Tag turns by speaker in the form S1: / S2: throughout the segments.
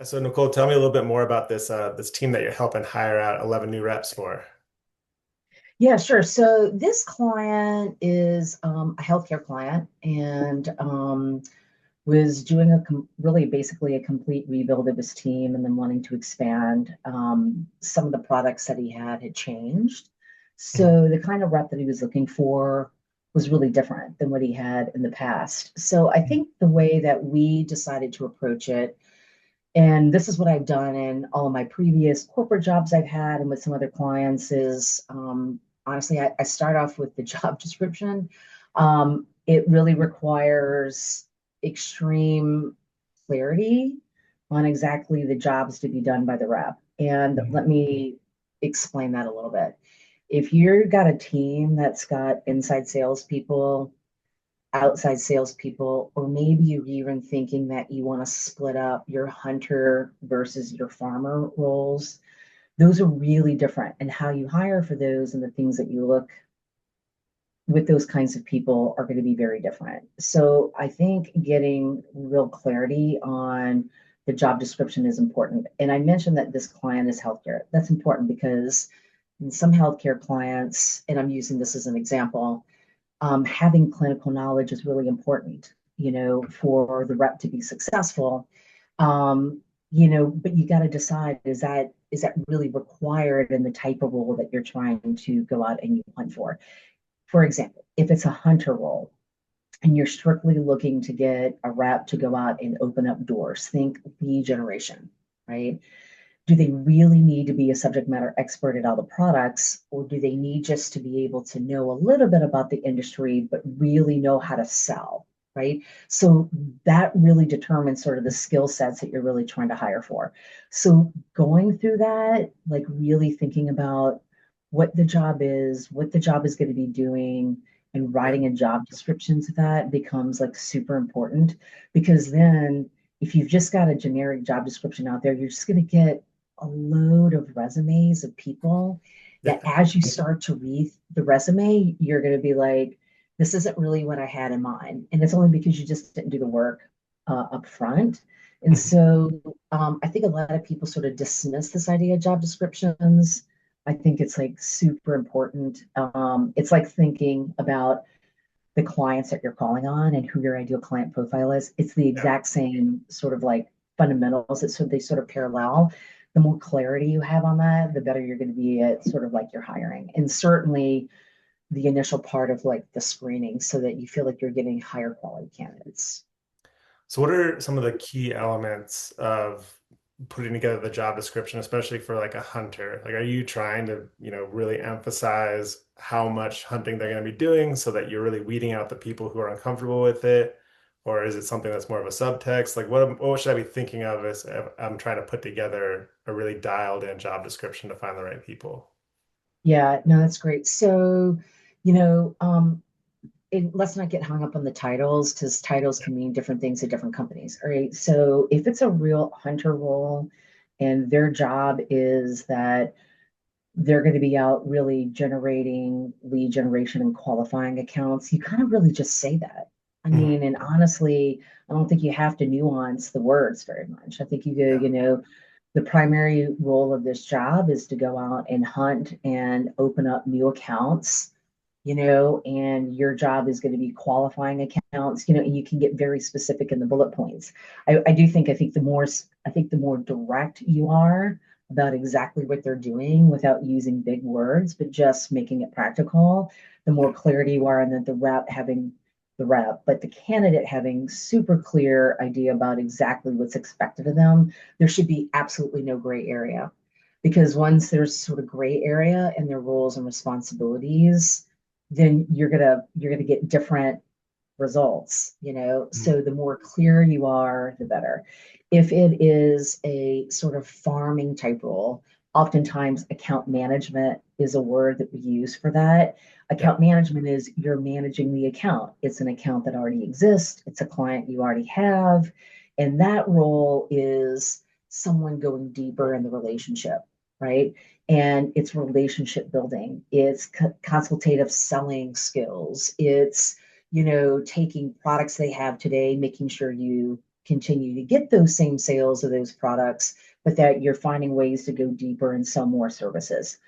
S1: So Nicole, tell me a little bit more about this team that you're helping hire out 11 new reps for.
S2: Yeah, sure. So this client is a healthcare client and was doing really basically a complete rebuild of his team and then wanting to expand. Some of the products that he had changed.
S1: Mhm.
S2: So the kind of rep that he was looking for was really different than what he had in the past. So I think the way that we decided to approach it, and this is what I've done in all of my previous corporate jobs I've had and with some other clients is honestly, I start off with the job description. It really requires extreme clarity on exactly the jobs to be done by the rep. And
S1: Mhm.
S2: let me explain that a little bit. If you've got a team that's got inside salespeople, outside salespeople, or maybe you're even thinking that you want to split up your hunter versus your farmer roles. Those are really different, and how you hire for those and the things that you look with those kinds of people are going to be very different. So I think getting real clarity on the job description is important. And I mentioned that this client is healthcare. That's important because in some healthcare clients, and I'm using this as an example, having clinical knowledge is really important, for the rep to be successful. Um, but you got to decide, is that really required in the type of role that you're trying to go out and you hunt for? For example, if it's a hunter role and you're strictly looking to get a rep to go out and open up doors, think lead generation, right? Do they really need to be a subject matter expert at all the products, or do they need just to be able to know a little bit about the industry, but really know how to sell? Right. So that really determines sort of the skill sets that you're really trying to hire for. So going through that, like really thinking about what the job is going to be doing, and
S1: Yeah.
S2: writing a job description to that becomes like super important because then if you've just got a generic job description out there, you're just going to get a load of resumes of people that
S1: Yeah.
S2: as you start to read the resume, you're going to be like, this isn't really what I had in mind. And it's only because you just didn't do the work up front. And
S1: Mhm.
S2: so I think a lot of people sort of dismiss this idea of job descriptions. I think it's like super important. It's like thinking about the clients that you're calling on and who your ideal client profile is. It's the
S1: Yeah.
S2: exact same sort of like fundamentals. It's sort they sort of parallel. The more clarity you have on that, the better you're going to be at sort of like your hiring. And certainly the initial part of like the screening so that you feel like you're getting higher quality candidates.
S1: So what are some of the key elements of putting together the job description, especially for like a hunter? Like, are you trying to, really emphasize how much hunting they're going to be doing so that you're really weeding out the people who are uncomfortable with it? Or is it something that's more of a subtext? Like, what should I be thinking of as if I'm trying to put together a really dialed in job description to find the right people?
S2: Yeah, no, that's great. So, you know, um, let's not get hung up on the titles because titles can mean different things at different companies. All right. So if it's a real hunter role and their job is that they're going to be out really generating lead generation and qualifying accounts, you kind of really just say that. I
S1: Mhm.
S2: mean, and honestly, I don't think you have to nuance the words very much. I think you go,
S1: Yeah.
S2: the primary role of this job is to go out and hunt and open up new accounts, and your job is going to be qualifying accounts, and you can get very specific in the bullet points. I think the more direct you are about exactly what they're doing without using big words, but just making it practical, the more
S1: Yeah.
S2: clarity you are, and then but the candidate having super clear idea about exactly what's expected of them. There should be absolutely no gray area because once there's sort of gray area in their roles and responsibilities, then you're gonna get different results,
S1: Mhm.
S2: so the more clear you are, the better. If it is a sort of farming type role, oftentimes account management is a word that we use for that.
S1: Yeah.
S2: Account management is you're managing the account. It's an account that already exists, it's a client you already have, and that role is someone going deeper in the relationship, right? And it's relationship building, it's consultative selling skills, it's taking products they have today, making sure you continue to get those same sales of those products, but that you're finding ways to go deeper and sell more services.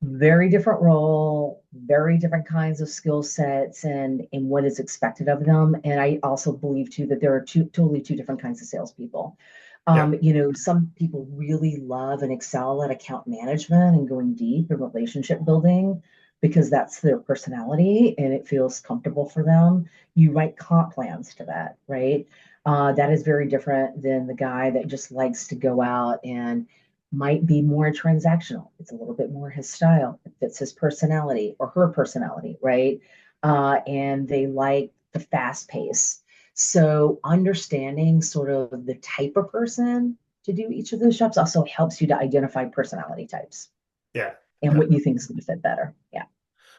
S2: Very different role, very different kinds of skill sets and what is expected of them. And I also believe too that there are totally two different kinds of salespeople.
S1: Yep.
S2: Some people really love and excel at account management and going deep in relationship building because that's their personality and it feels comfortable for them. You write comp plans to that, right? That is very different than the guy that just likes to go out and might be more transactional. It's a little bit more his style. It fits his personality or her personality, right? And they like the fast pace. So understanding sort of the type of person to do each of those jobs also helps you to identify personality types
S1: Yeah.
S2: and what you think is going to fit better. Yeah.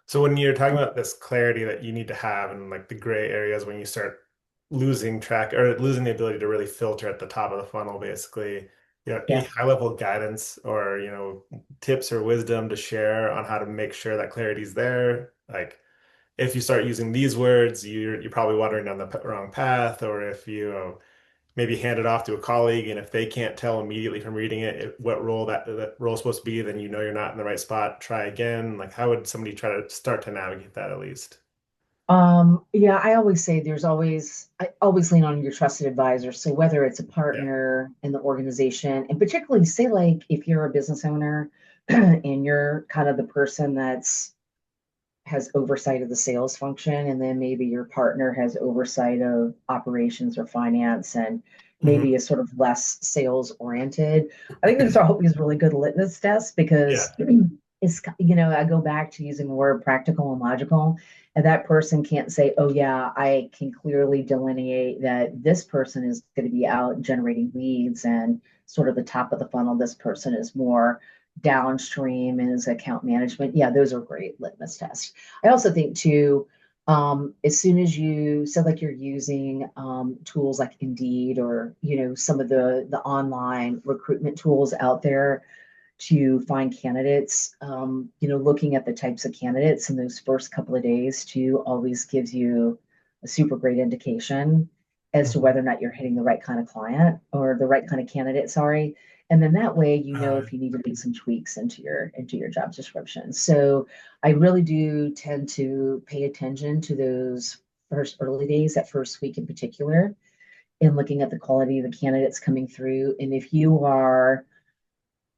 S1: So when you're talking about this clarity that you need to have and like the gray areas when you start losing track or losing the ability to really filter at the top of the funnel, basically, any
S2: Yeah.
S1: high level guidance or, tips or wisdom to share on how to make sure that clarity is there? Like if you start using these words, you're probably wandering down the wrong path, or if you maybe hand it off to a colleague, and if they can't tell immediately from reading it what role that role is supposed to be, then you're not in the right spot. Try again. Like, how would somebody try to start to navigate that at least?
S2: Yeah, I always say I always lean on your trusted advisor. So whether it's a
S1: Yeah.
S2: partner in the organization, and particularly say like if you're a business owner and you're kind of the person that's has oversight of the sales function, and then maybe your partner has oversight of operations or finance, and
S1: Hmm.
S2: maybe is sort of less sales oriented. I think these are always really good litmus tests
S1: Yeah.
S2: because I go back to using the word practical and logical, and that person can't say, oh, yeah, I can clearly delineate that this person is going to be out generating leads and sort of the top of the funnel. This person is more downstream and is account management. Yeah, those are great litmus tests. I also think too, as soon as you said like you're using tools like Indeed or some of the online recruitment tools out there to find candidates, looking at the types of candidates in those first couple of days too always gives you a super great indication as to
S1: Hmm.
S2: whether or not you're hitting the right kind of client or the right kind of candidate, sorry. And then that way if you need to make some tweaks into your job description. So I really do tend to pay attention to those first early days, that first week in particular, in looking at the quality of the candidates coming through. And if you are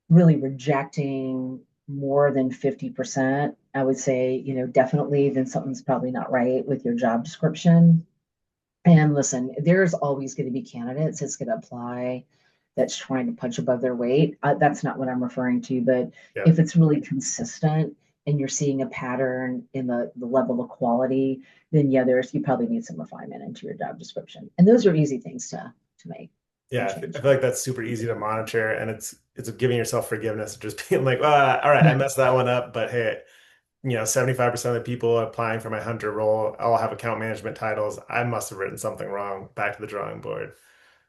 S2: really rejecting more than 50%, I would say, definitely then something's probably not right with your job description. And listen, there's always going to be candidates that's going to apply that's trying to punch above their weight. That's not what I'm referring to, but
S1: Yeah.
S2: if it's really consistent and you're seeing a pattern in the level of quality, then yeah, you probably need some refinement into your job description. And those are easy things to make and
S1: Yeah, I
S2: change.
S1: feel like that's super easy to monitor, and it's giving yourself forgiveness, just being like, all right, I
S2: Yeah,
S1: messed that one up, but hey, 75% of the people applying for my hunter role all have account management titles. I must have written something wrong. Back to the drawing board.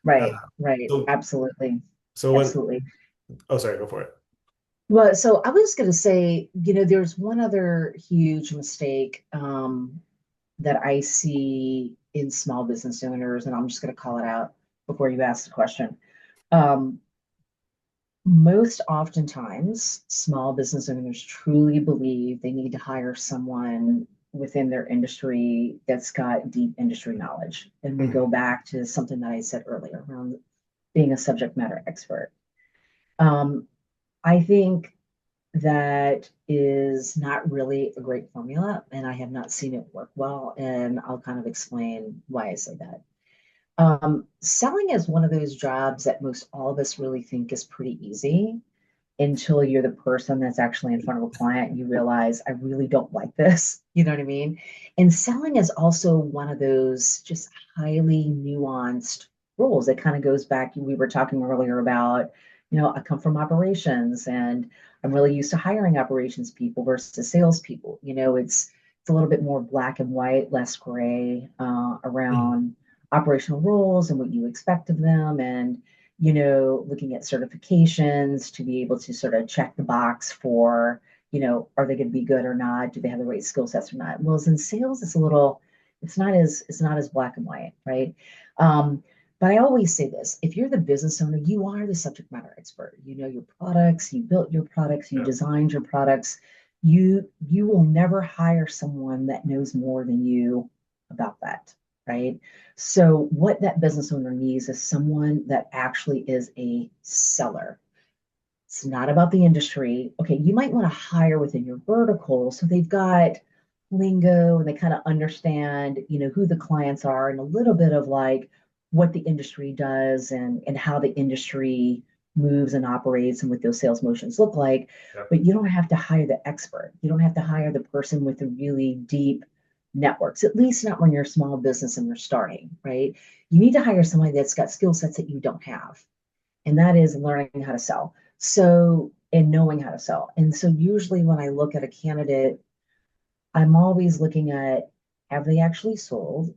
S1: Uh,
S2: right, right.
S1: so,
S2: Absolutely.
S1: so when,
S2: Absolutely.
S1: oh, sorry, go for it.
S2: Well, so I was going to say, there's one other huge mistake that I see in small business owners, and I'm just going to call it out before you ask the question. Um, Most oftentimes, small business owners truly believe they need to hire someone within their industry that's got deep industry knowledge. And we go
S1: Mhm.
S2: back to something that I said earlier around being a subject matter expert. Um, I think that is not really a great formula, and I have not seen it work well. And I'll kind of explain why I say that. Selling is one of those jobs that most all of us really think is pretty easy until you're the person that's actually in front of a client and you realize, I really don't like this. You know what I mean? And selling is also one of those just highly nuanced roles. It kind of goes back, we were talking earlier about, I come from operations and I'm really used to hiring operations people versus salespeople. It's a little bit more black and white, less gray
S1: Mhm.
S2: around operational roles and what you expect of them. And looking at certifications to be able to sort of check the box for, are they going to be good or not? Do they have the right skill sets or not? Well, as in sales, it's not as black and white, right? Um, But I always say this, if you're the business owner, you are the subject matter expert. You know your products, you built your products, you
S1: Yeah.
S2: designed your products. You will never hire someone that knows more than you about that, right? So what that business owner needs is someone that actually is a seller. It's not about the industry. Okay, you might want to hire within your vertical so they've got lingo and they kind of understand, who the clients are and a little bit of like what the industry does and how the industry moves and operates and what those sales motions look like.
S1: Yeah.
S2: But you don't have to hire the expert. You don't have to hire the person with the really deep networks, at least not when you're a small business and you're starting, right? You need to hire somebody that's got skill sets that you don't have, and that is learning how to sell. So, and knowing how to sell. And so, usually, when I look at a candidate, I'm always looking at, have they actually sold?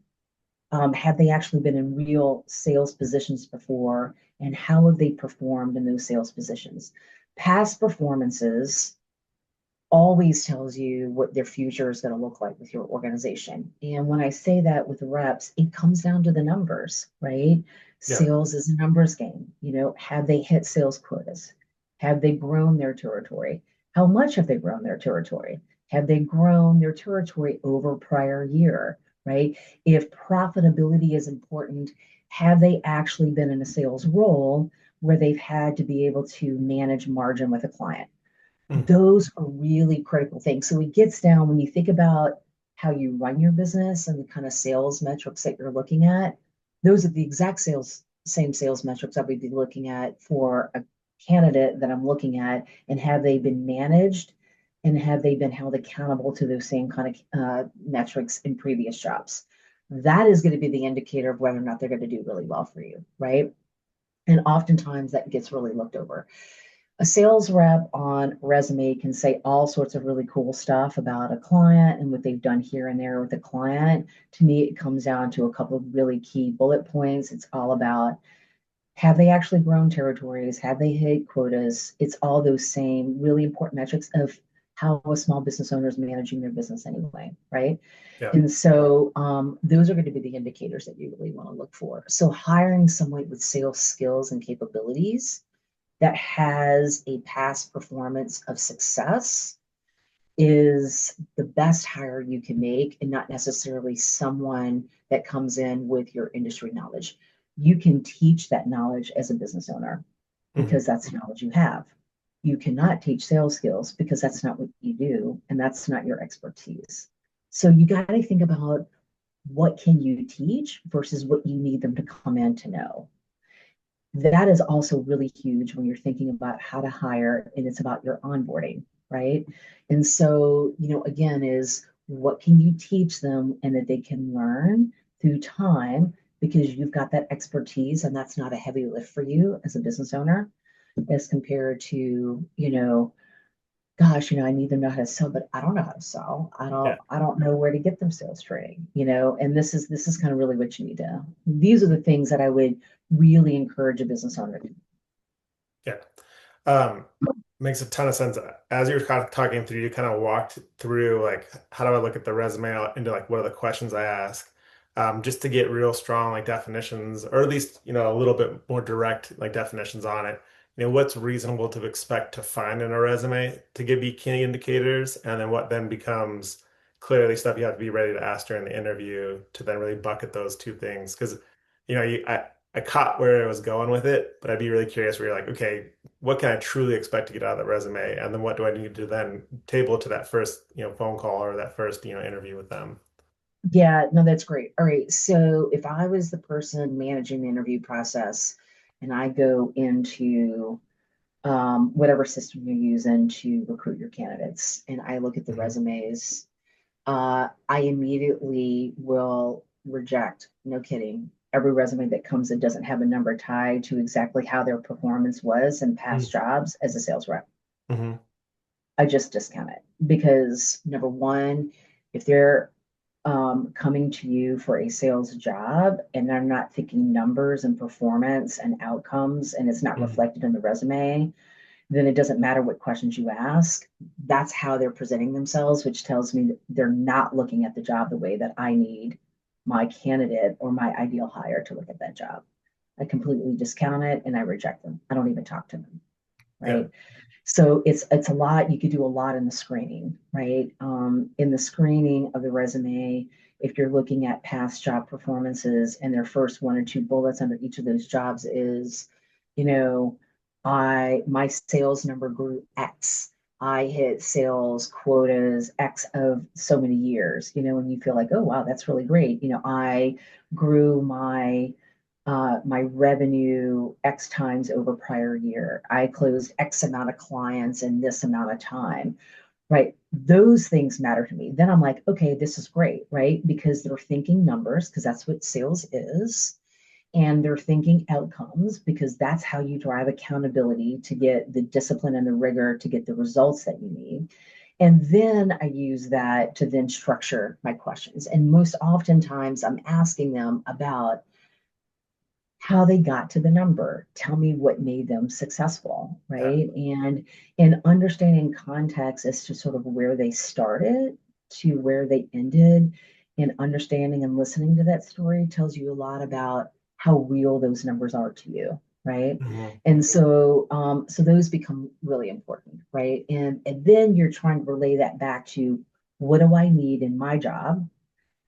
S2: Have they actually been in real sales positions before? And how have they performed in those sales positions? Past performances always tells you what their future is going to look like with your organization. And when I say that with reps, it comes down to the numbers, right?
S1: Yeah.
S2: Sales is a numbers game. Have they hit sales quotas? Have they grown their territory? How much have they grown their territory? Have they grown their territory over prior year, right? If profitability is important, have they actually been in a sales role where they've had to be able to manage margin with a client?
S1: Mm.
S2: Those are really critical things. So it gets down when you think about how you run your business and the kind of sales metrics that you're looking at. Those are the exact same sales metrics I would be looking at for a candidate that I'm looking at, and have they been managed and have they been held accountable to those same kind of metrics in previous jobs. That is going to be the indicator of whether or not they're going to do really well for you, right? And oftentimes that gets really looked over. A sales rep on resume can say all sorts of really cool stuff about a client and what they've done here and there with the client. To me, it comes down to a couple of really key bullet points. It's all about, have they actually grown territories? Have they hit quotas? It's all those same really important metrics of how a small business owner is managing their business anyway, right?
S1: Yeah.
S2: And so those are going to be the indicators that you really want to look for. So hiring someone with sales skills and capabilities that has a past performance of success is the best hire you can make, and not necessarily someone that comes in with your industry knowledge. You can teach that knowledge as a business owner
S1: Hmm.
S2: because that's the knowledge you have. You cannot teach sales skills because that's not what you do and that's not your expertise. So you got to think about, what can you teach versus what you need them to come in to know. That is also really huge when you're thinking about how to hire and it's about your onboarding, right? And so, again, is what can you teach them and that they can learn through time, because you've got that expertise and that's not a heavy lift for you as a business owner, as compared to, gosh, I need them to know how to sell, but I don't know how to sell. I
S1: Yeah.
S2: don't I don't know where to get them sales training, and this is kind of really what you need to. These are the things that I would really encourage a business owner to.
S1: Yeah. Um, Makes a ton of sense. As you were kind of talking through, you kind of walked through like, how do I look at the resume into like what are the questions I ask, just to get real strong like definitions, or at least a little bit more direct like definitions on it. What's reasonable to expect to find in a resume to give you key indicators, and then what then becomes clearly stuff you have to be ready to ask during the interview to then really bucket those two things. Because I caught where I was going with it, but I'd be really curious where you're like, okay, what can I truly expect to get out of that resume? And then what do I need to then table to that first, phone call or that first, interview with them?
S2: Yeah, no, that's great. All right. So if I was the person managing the interview process and I go into whatever system you're using to recruit your candidates and I look at the
S1: Hmm.
S2: resumes, I immediately will reject, no kidding, every resume that comes that doesn't have a number tied to exactly how their performance was in past jobs as a sales rep.
S1: Hmm.
S2: I just discount it because, number one, if they're coming to you for a sales job and they're not thinking numbers and performance and outcomes and it's not
S1: Hmm.
S2: reflected in the resume, then it doesn't matter what questions you ask. That's how they're presenting themselves, which tells me that they're not looking at the job the way that I need my candidate or my ideal hire to look at that job. I completely discount it and I reject them. I don't even talk to them,
S1: Yeah.
S2: right? So it's a lot. You could do a lot in the screening, right? In the screening of the resume, if you're looking at past job performances and their first one or two bullets under each of those jobs is, you know, I my sales number grew X. I hit sales quotas X of so many years, and you feel like, oh wow, that's really great. I grew my revenue X times over prior year. I closed X amount of clients in this amount of time, right? Those things matter to me. Then I'm like, okay, this is great, right? Because they're thinking numbers, because that's what sales is. And they're thinking outcomes, because that's how you drive accountability to get the discipline and the rigor to get the results that you need. And then I use that to then structure my questions. And most oftentimes, I'm asking them about how they got to the number. Tell me what made them successful,
S1: Yeah.
S2: right? And understanding context as to sort of where they started to where they ended, and understanding and listening to that story tells you a lot about how real those numbers are to you, right?
S1: Mhm.
S2: And so those become really important, right? And then you're trying to relay that back to, what do I need in my job,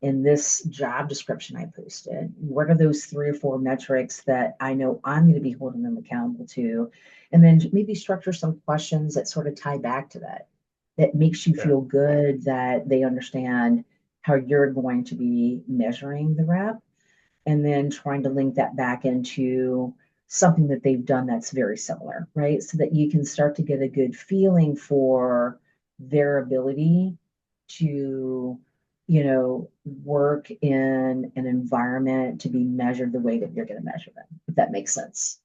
S2: in this job description I posted? What are those three or four metrics that I know I'm going to be holding them accountable to? And then maybe structure some questions that sort of tie back to that, that makes you
S1: Yeah.
S2: feel good that they understand how you're going to be measuring the rep, and then trying to link that back into something that they've done that's very similar, right? So that you can start to get a good feeling for their ability to, work in an environment to be measured the way that you're going to measure them, if that makes sense,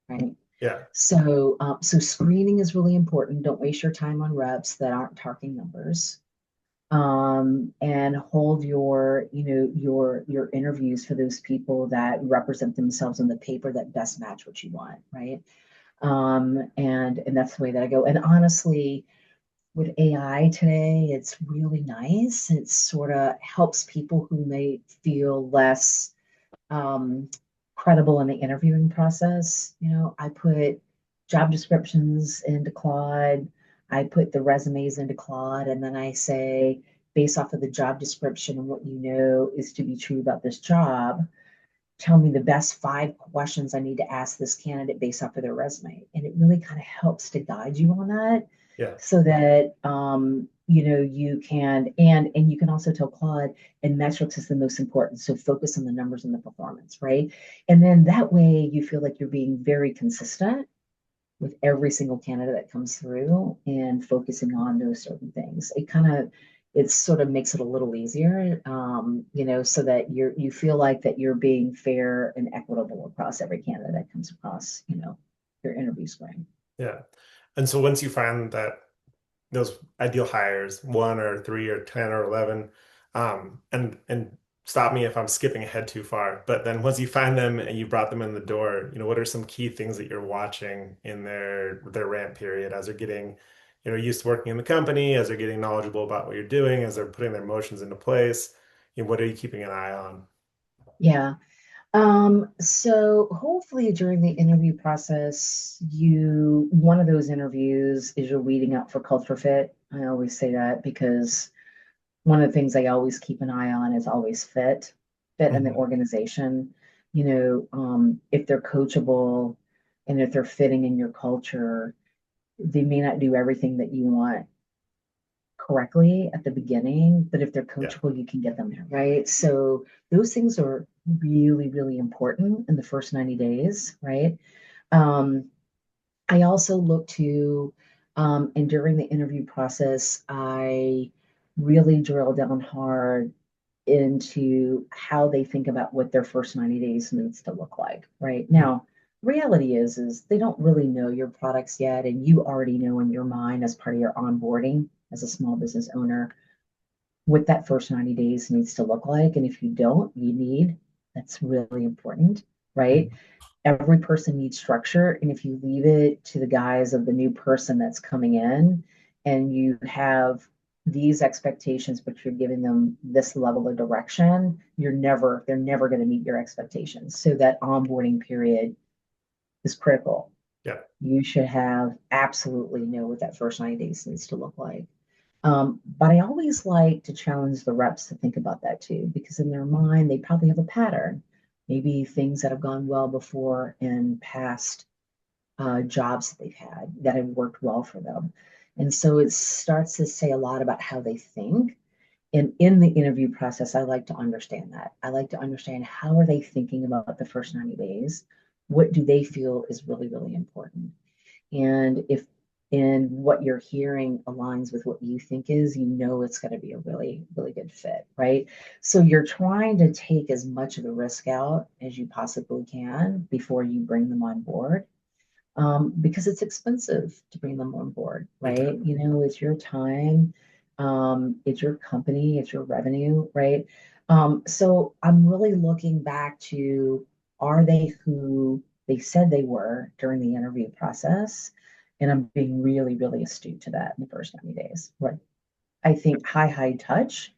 S2: right?
S1: Yeah.
S2: So screening is really important. Don't waste your time on reps that aren't talking numbers, and hold your interviews for those people that represent themselves on the paper that best match what you want, right? And that's the way that I go. And honestly, with AI today, it's really nice. It sort of helps people who may feel less um, credible in the interviewing process. I put job descriptions into Claude, I put the resumes into Claude, and then I say, based off of the job description and what you know is to be true about this job, tell me the best 5 questions I need to ask this candidate based off of their resume. And it really kind of helps to guide you on that,
S1: Yeah.
S2: so that you can, and you can also tell Claude, and metrics is the most important. So focus on the numbers and the performance, right? And then that way you feel like you're being very consistent with every single candidate that comes through, and focusing on those certain things. It sort of makes it a little easier, so that you feel like that you're being fair and equitable across every candidate that comes across, your interview screen.
S1: Yeah. And so once you find that those ideal hires, one or three or 10 or 11, and stop me if I'm skipping ahead too far, but then once you find them and you brought them in the door, what are some key things that you're watching in their ramp period as they're getting, used to working in the company, as they're getting knowledgeable about what you're doing, as they're putting their motions into place? What are you keeping an eye on?
S2: Yeah. So hopefully during the interview process, one of those interviews is you're weeding out for culture fit. I always say that because one of the things I always keep an eye on is always fit in the
S1: Mhm.
S2: organization. If they're coachable and if they're fitting in your culture, they may not do everything that you want correctly at the beginning, but if they're
S1: Yeah.
S2: coachable, you can get them there, right? So those things are really, really important in the first 90 days, right? Um, I also look to, and during the interview process, I really drill down hard into how they think about what their first 90 days needs to look like, right?
S1: Mhm.
S2: Now, reality is they don't really know your products yet, and you already know in your mind, as part of your onboarding as a small business owner, what that first 90 days needs to look like. And if you don't, that's really important, right?
S1: Mhm.
S2: Every person needs structure. And if you leave it to the guise of the new person that's coming in, and you have these expectations, but you're giving them this level of direction, they're never going to meet your expectations. So that onboarding period is critical.
S1: Yeah.
S2: You should have absolutely know what that first 90 days needs to look like. But I always like to challenge the reps to think about that too, because in their mind, they probably have a pattern, maybe things that have gone well before in past jobs that they've had that have worked well for them. And so it starts to say a lot about how they think. And in the interview process, I like to understand that. I like to understand how are they thinking about the first 90 days? What do they feel is really, really important? And if and what you're hearing aligns with what you think is, you know it's going to be a really, really good fit, right? So you're trying to take as much of the risk out as you possibly can before you bring them on board, because it's expensive to bring them on board,
S1: Okay.
S2: right? You know, it's your time, it's your company, it's your revenue, right? So I'm really looking back to, are they who they said they were during the interview process? And I'm being really, really astute to that in the first 90 days. Right. I think high touch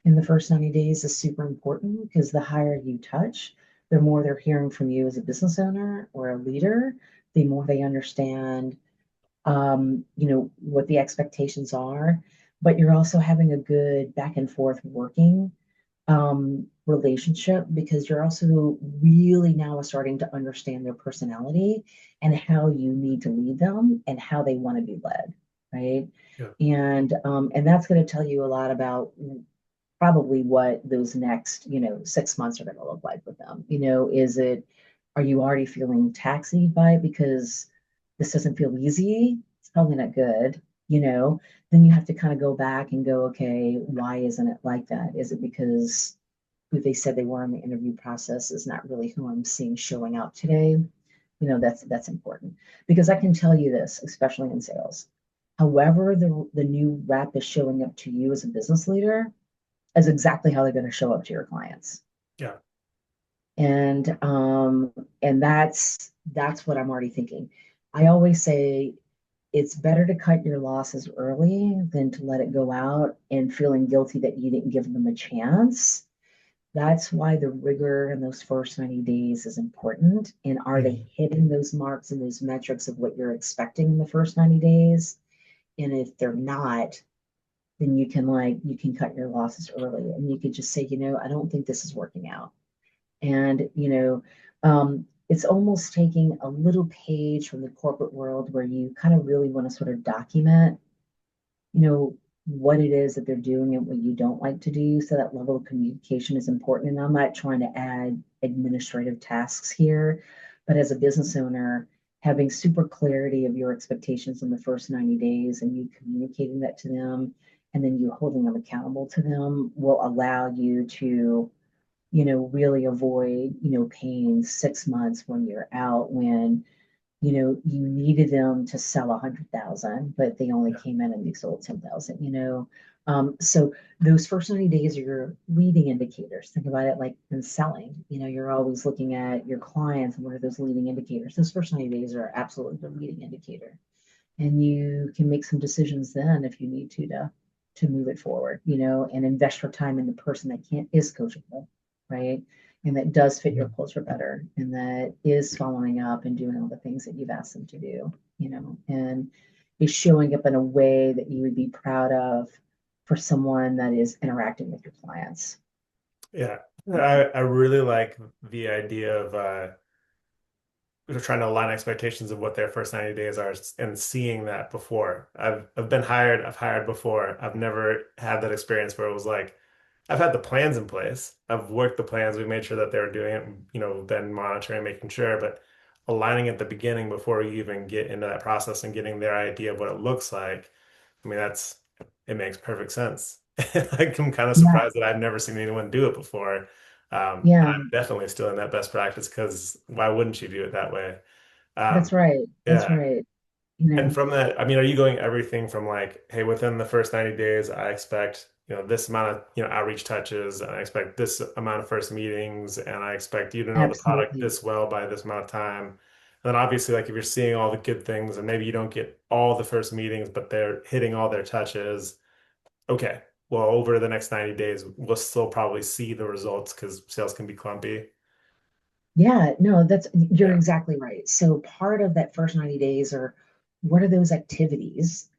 S2: in the first 90 days is super important because the higher you touch, the more they're hearing from you as a business owner or a leader, the more they understand, what the expectations are. But you're also having a good back and forth working relationship because you're also really now starting to understand their personality and how you need to lead them and how they want to be led, right?
S1: Yeah.
S2: And that's going to tell you a lot about probably what those next 6 months are going to look like with them. Are you already feeling taxied by it because this doesn't feel easy? It's probably not good. Then you have to kind of go back and go, okay, why isn't it like that? Is it because who they said they were in the interview process is not really who I'm seeing showing up today? That's important because I can tell you this, especially in sales. However, the new rep is showing up to you as a business leader is exactly how they're going to show up to your clients.
S1: Yeah.
S2: And that's what I'm already thinking. I always say it's better to cut your losses early than to let it go out and feeling guilty that you didn't give them a chance. That's why the rigor in those first 90 days is important. And are they
S1: Mhm.
S2: hitting those marks and those metrics of what you're expecting in the first 90 days? And if they're not, then you can cut your losses early and you could just say, I don't think this is working out. And it's almost taking a little page from the corporate world where you kind of really want to sort of document, you know, what it is that they're doing and what you don't like to do. So that level of communication is important. And I'm not trying to add administrative tasks here, but as a business owner, having super clarity of your expectations in the first 90 days and you communicating that to them and then you holding them accountable to them will allow you to really avoid, paying 6 months when you're out when, you needed them to sell 100,000, but they only
S1: Yeah.
S2: came in and they sold 10,000, So those first 90 days are your leading indicators. Think about it like in selling, you're always looking at your clients and what are those leading indicators. Those first 90 days are absolutely the leading indicator. And you can make some decisions then if you need to move it forward, and invest your time in the person that can't is coachable, right? And that does fit your
S1: Mhm.
S2: culture better and that is following up and doing all the things that you've asked them to do, and is showing up in a way that you would be proud of for someone that is interacting with your clients.
S1: Yeah. I really like the idea of trying to align expectations of what their first 90 days are and seeing that before. I've been hired, I've hired before. I've never had that experience where it was like I've had the plans in place. I've worked the plans. We made sure that they were doing it, been monitoring, making sure, but aligning at the beginning before we even get into that process and getting their idea of what it looks like. I mean, it makes perfect sense. Like, I'm kind of
S2: Yeah,
S1: surprised that I've never seen anyone do it before. And
S2: yeah,
S1: I'm definitely still in that best practice because why wouldn't you do it that way?
S2: that's
S1: Um,
S2: right. That's
S1: yeah.
S2: right.
S1: And from that, I mean, are you going everything from like, hey, within the first 90 days, I expect, this amount of, outreach touches, and I expect this amount of first meetings, and I expect you to know the product
S2: Absolutely.
S1: this well by this amount of time. And then obviously, like if you're seeing all the good things and maybe you don't get all the first meetings, but they're hitting all their touches, Okay. Well, over the next 90 days, we'll still probably see the results because sales can be clumpy.
S2: Yeah, no, you're
S1: Yeah.
S2: exactly right. So part of that first 90 days are what are those activities?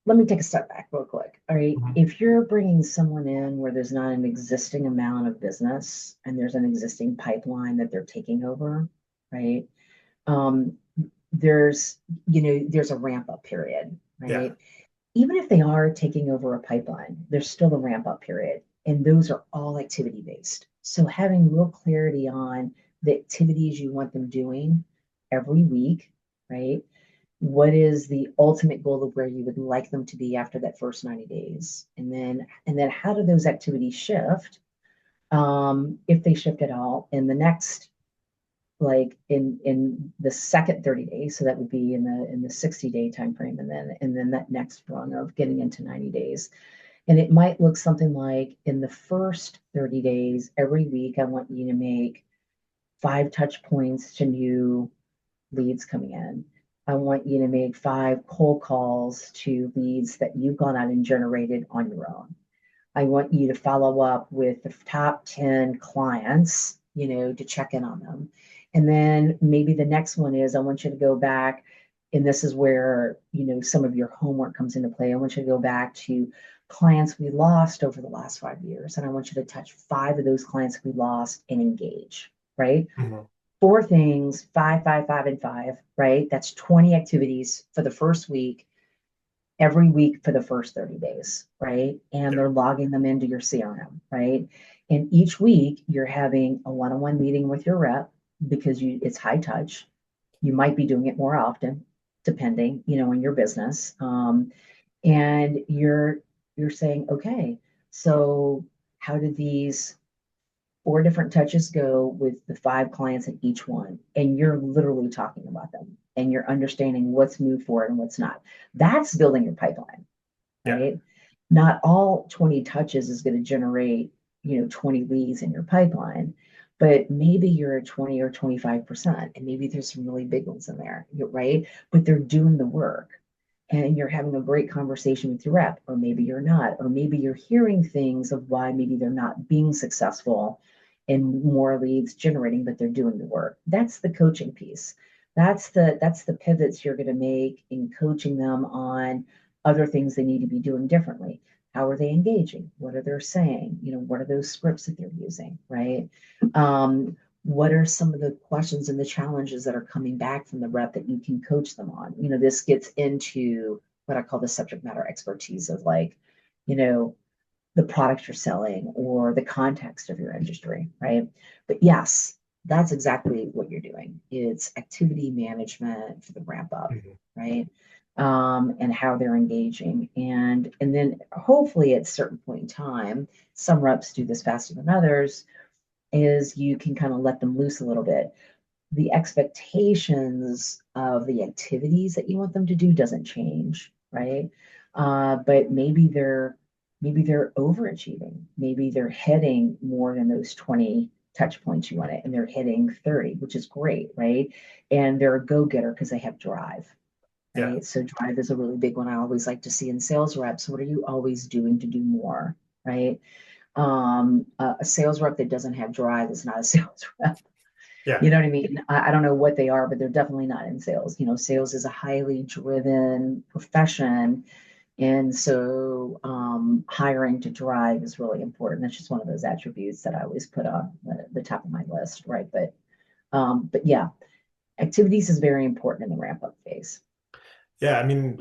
S2: Let me take a step back real quick. All right.
S1: Mhm.
S2: If you're bringing someone in where there's not an existing amount of business and there's an existing pipeline that they're taking over, right? Um, there's, there's a ramp up period,
S1: Yeah.
S2: right? Even if they are taking over a pipeline, there's still a ramp up period. And those are all activity based. So having real clarity on the activities you want them doing every week, right? What is the ultimate goal of where you would like them to be after that first 90 days? And then how do those activities shift? If they shift at all in the next, like in the second 30 days, so that would be in the 60-day time frame, and then that next run of getting into 90 days. And it might look something like in the first 30 days, every week, I want you to make 5 touch points to new leads coming in. I want you to make 5 cold calls to leads that you've gone out and generated on your own. I want you to follow up with the top 10 clients, to check in on them. And then maybe the next one is I want you to go back, and this is where, some of your homework comes into play. I want you to go back to clients we lost over the last 5 years. And I want you to touch 5 of those clients we lost and engage, right?
S1: Mhm.
S2: 4 things, 5, 5, 5, and 5, right? That's 20 activities for the first week, every week for the first 30 days, right? And
S1: Yeah.
S2: they're logging them into your CRM, right? And each week you're having a one-on-one meeting with your rep because it's high touch. You might be doing it more often, depending, on your business. And you're saying, okay, so how did these 4 different touches go with the 5 clients in each one? And you're literally talking about them and you're understanding what's moved forward and what's not. That's building your pipeline,
S1: Yeah.
S2: right? Not all 20 touches is going to generate, 20 leads in your pipeline, but maybe you're at 20 or 25%, and maybe there's some really big ones in there, right? But they're doing the work and you're having a great conversation with your rep, or maybe you're not, or maybe you're hearing things of why maybe they're not being successful in more leads generating, but they're doing the work. That's the coaching piece. That's the pivots you're going to make in coaching them on other things they need to be doing differently. How are they engaging? What are they saying? What are those scripts that they're using, right? What are some of the questions and the challenges that are coming back from the rep that you can coach them on? This gets into what I call the subject matter expertise of, like, you know, the product you're selling or the context of your industry, right? But yes, that's exactly what you're doing. It's activity management for the ramp up,
S1: Mhm.
S2: right? And how they're engaging. And then hopefully at a certain point in time, some reps do this faster than others, is you can kind of let them loose a little bit. The expectations of the activities that you want them to do doesn't change, right? But maybe they're overachieving. Maybe they're hitting more than those 20 touch points you want it, and they're hitting 30, which is great, right? And they're a go-getter because they have drive,
S1: Yeah.
S2: right? So drive is a really big one I always like to see in sales reps. What are you always doing to do more, right? A sales rep that doesn't have drive is not a sales rep.
S1: Yeah.
S2: You know what I mean? I don't know what they are, but they're definitely not in sales. Sales is a highly driven profession. And so hiring to drive is really important. That's just one of those attributes that I always put on the top of my list, right? But yeah, activities is very important in the ramp up phase.
S1: Yeah. I mean,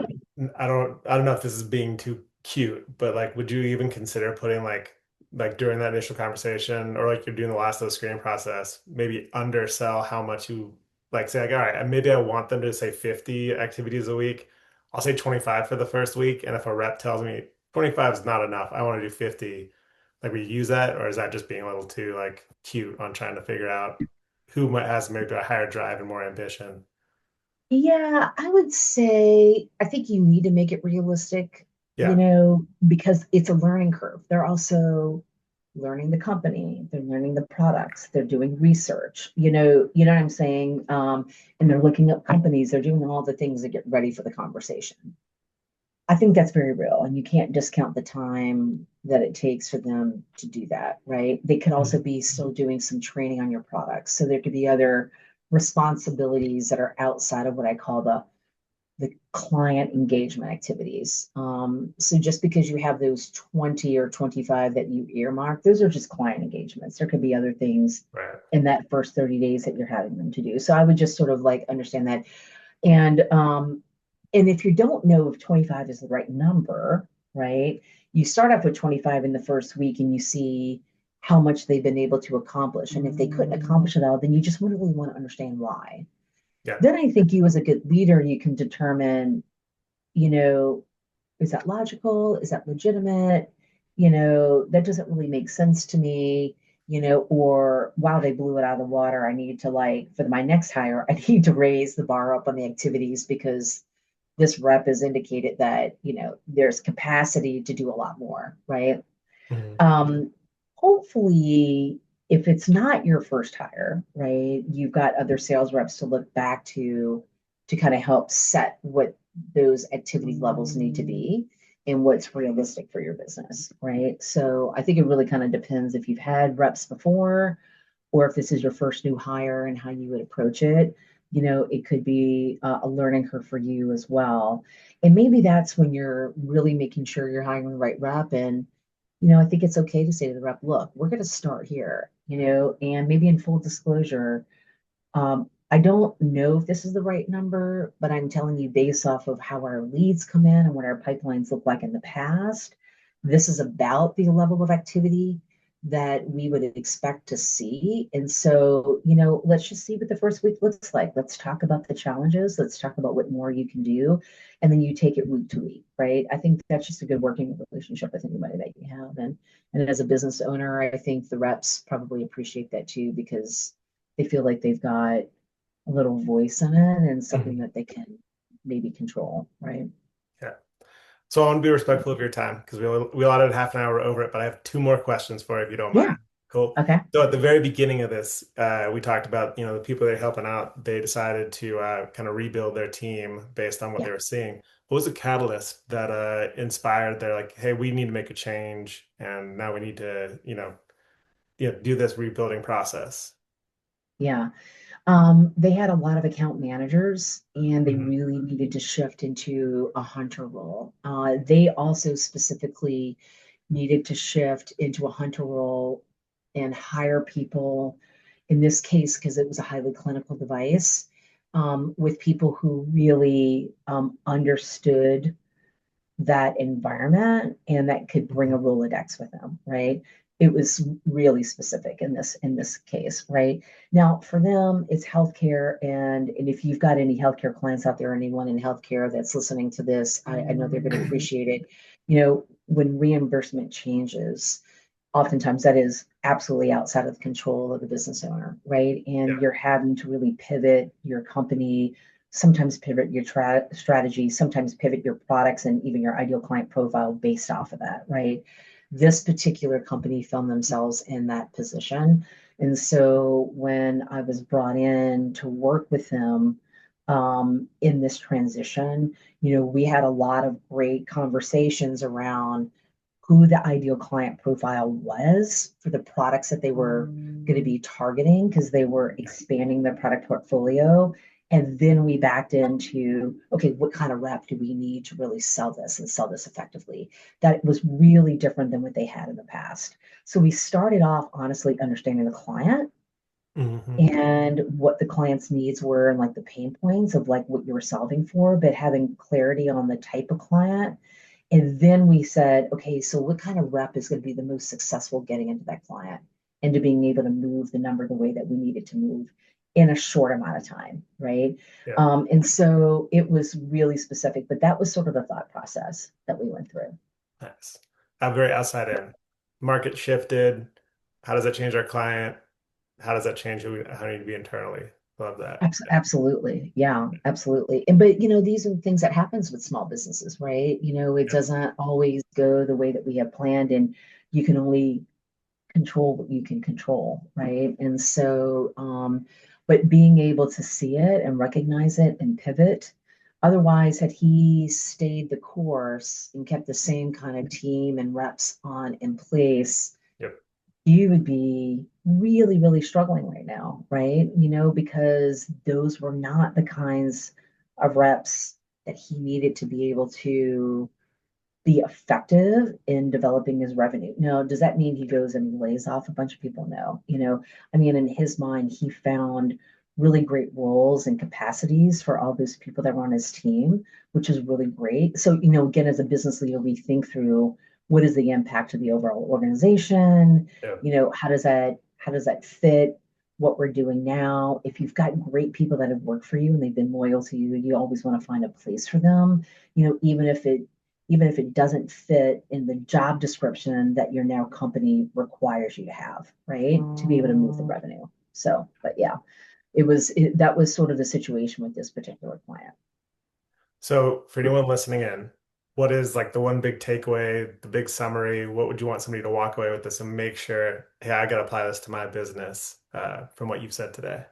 S1: I don't know if this is being too cute, but like, would you even consider putting like during that initial conversation or like you're doing the last of the screening process, maybe undersell how much you like say like, all right, maybe I want them to say 50 activities a week. I'll say 25 for the first week. And if a rep tells me 25 is not enough, I want to do 50, like we use that, or is that just being a little too like cute on trying to figure out who might has maybe a higher drive and more ambition?
S2: Yeah, I would say I think you need to make it realistic,
S1: Yeah.
S2: because it's a learning curve. They're also learning the company, they're learning the products, they're doing research, you know what I'm saying? And they're looking up companies, they're doing all the things to get ready for the conversation. I think that's very real, and you can't discount the time that it takes for them to do that, right? They could also
S1: Mhm.
S2: be still doing some training on your products. So there could be other responsibilities that are outside of what I call the client engagement activities. So just because you have those 20 or 25 that you earmark, those are just client engagements. There could be other things
S1: Right.
S2: in that first 30 days that you're having them to do. So I would just sort of like understand that. And if you don't know if 25 is the right number, right? You start off with 25 in the first week and you see how much they've been able to accomplish. And if they couldn't accomplish it all, then you just really want to understand why.
S1: Yeah.
S2: Then I think you as a good leader, you can determine, you know, is that logical? Is that legitimate? That doesn't really make sense to me, or wow, they blew it out of the water. I need to like for my next hire, I need to raise the bar up on the activities because this rep has indicated that, there's capacity to do a lot more, right?
S1: Mhm.
S2: Um, Hopefully, if it's not your first hire, right, you've got other sales reps to look back to kind of help set what those activity levels need to be and what's realistic for your business, right? So I think it really kind of depends if you've had reps before or if this is your first new hire and how you would approach it. It could be a learning curve for you as well. And maybe that's when you're really making sure you're hiring the right rep. And I think it's okay to say to the rep, look, we're going to start here, and maybe in full disclosure, I don't know if this is the right number, but I'm telling you based off of how our leads come in and what our pipelines look like in the past, this is about the level of activity that we would expect to see. And so, let's just see what the first week looks like. Let's talk about the challenges. Let's talk about what more you can do. And then you take it week to week, right? I think that's just a good working relationship with anybody that you have. And as a business owner, I think the reps probably appreciate that too, because they feel like they've got a little voice in it and something
S1: Mhm.
S2: that they can maybe control, right?
S1: Yeah. So I want to be respectful of your time because we allotted half an hour over it, but I have two more questions for you if you don't mind.
S2: Yeah.
S1: Cool.
S2: Okay.
S1: So at the very beginning of this, we talked about, the people they're helping out, they decided to kind of rebuild their team based on what
S2: Yeah.
S1: they were seeing. What was the catalyst that inspired their like, hey, we need to make a change and now we need to, do this rebuilding process?
S2: Yeah. They had a lot of account managers and they
S1: Mhm.
S2: really needed to shift into a hunter role. They also specifically needed to shift into a hunter role and hire people, in this case, because it was a highly clinical device, with people who really understood that environment and that could bring a
S1: Mhm.
S2: Rolodex with them, right? It was really specific in this case, right? Now for them, it's healthcare, and if you've got any healthcare clients out there, anyone in healthcare that's listening to this, I know they're going to appreciate it. When reimbursement changes, oftentimes that is absolutely outside of the control of the business owner, right? And
S1: Yeah.
S2: you're having to really pivot your company, sometimes pivot your strategy, sometimes pivot your products and even your ideal client profile based off of that, right? This particular company found themselves in that position. And so when I was brought in to work with them in this transition, we had a lot of great conversations around who the ideal client profile was for the products that they were going to be targeting because they were expanding their product portfolio. And then we backed into, okay, what kind of rep do we need to really sell this and sell this effectively? That was really different than what they had in the past. So we started off honestly understanding the client
S1: Mhm.
S2: and what the client's needs were and like the pain points of like what you were solving for, but having clarity on the type of client. And then we said, okay, so what kind of rep is going to be the most successful getting into that client and to being able to move the number the way that we needed to move in a short amount of time, right?
S1: Yeah.
S2: And so it was really specific, but that was sort of the thought process that we went through.
S1: Nice. I'm very outside in. Market shifted. How does that change our client? How does that change how we need to be internally? Love that.
S2: Absolutely. Yeah, absolutely. And but these are things that happens with small businesses, right? It
S1: Yeah.
S2: doesn't always go the way that we have planned and you can only control what you can control, right? And so but being able to see it and recognize it and pivot Otherwise, had he stayed the course and kept the same kind of team and reps on in place,
S1: Yep.
S2: you would be really, really struggling right now, right? Because those were not the kinds of reps that he needed to be able to be effective in developing his revenue. Now, does that mean he goes and lays off a bunch of people? No. I mean, in his mind, he found really great roles and capacities for all those people that were on his team, which is really great. So, again, as a business leader, we think through what is the impact of the overall organization?
S1: Yep.
S2: How does that fit what we're doing now? If you've got great people that have worked for you and they've been loyal to you, you always want to find a place for them, even if it doesn't fit in the job description that your now company requires you to have, right? To be able to move the revenue. So, but yeah, that was sort of the situation with this particular client.
S1: So for anyone listening in, what is like the one big takeaway, the big summary? What would you want somebody to walk away with this and make sure, hey, I got to apply this to my business from what you've said today?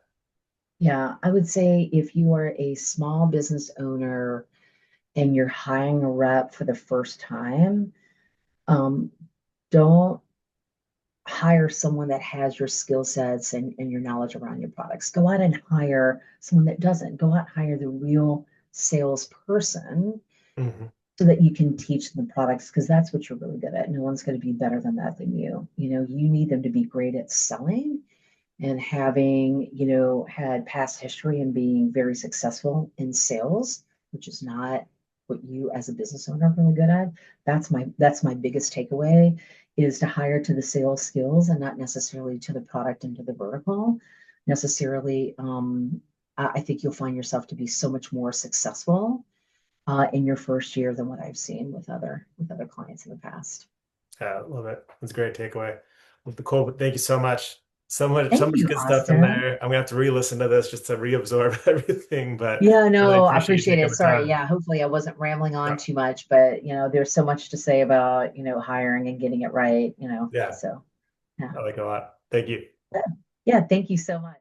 S2: Yeah, I would say if you are a small business owner and you're hiring a rep for the first time, um, don't hire someone that has your skill sets and your knowledge around your products. Go out and hire someone that doesn't. Go out and hire the real salesperson
S1: Hmm.
S2: so that you can teach them the products because that's what you're really good at. No one's going to be better than that than you. You need them to be great at selling and having, had past history and being very successful in sales, which is not what you as a business owner are really good at. That's my biggest takeaway is to hire to the sales skills and not necessarily to the product and to the vertical necessarily. I think you'll find yourself to be so much more successful in your first year than what I've seen with other clients in the past.
S1: Yeah, love it. That's a great takeaway. Well, Nicole, thank you so much. So
S2: Thank
S1: much
S2: you,
S1: good stuff in
S2: Austin.
S1: there. I'm gonna have to re-listen to this just to reabsorb everything, but
S2: Yeah,
S1: really
S2: no, I
S1: appreciate you
S2: appreciate
S1: taking
S2: it.
S1: the
S2: Sorry.
S1: time.
S2: Yeah, hopefully I wasn't rambling on
S1: Yeah,
S2: too much, but there's so much to say about, hiring and getting it right,
S1: yeah,
S2: so yeah.
S1: I like it a lot. Thank you.
S2: Yeah, thank you so much.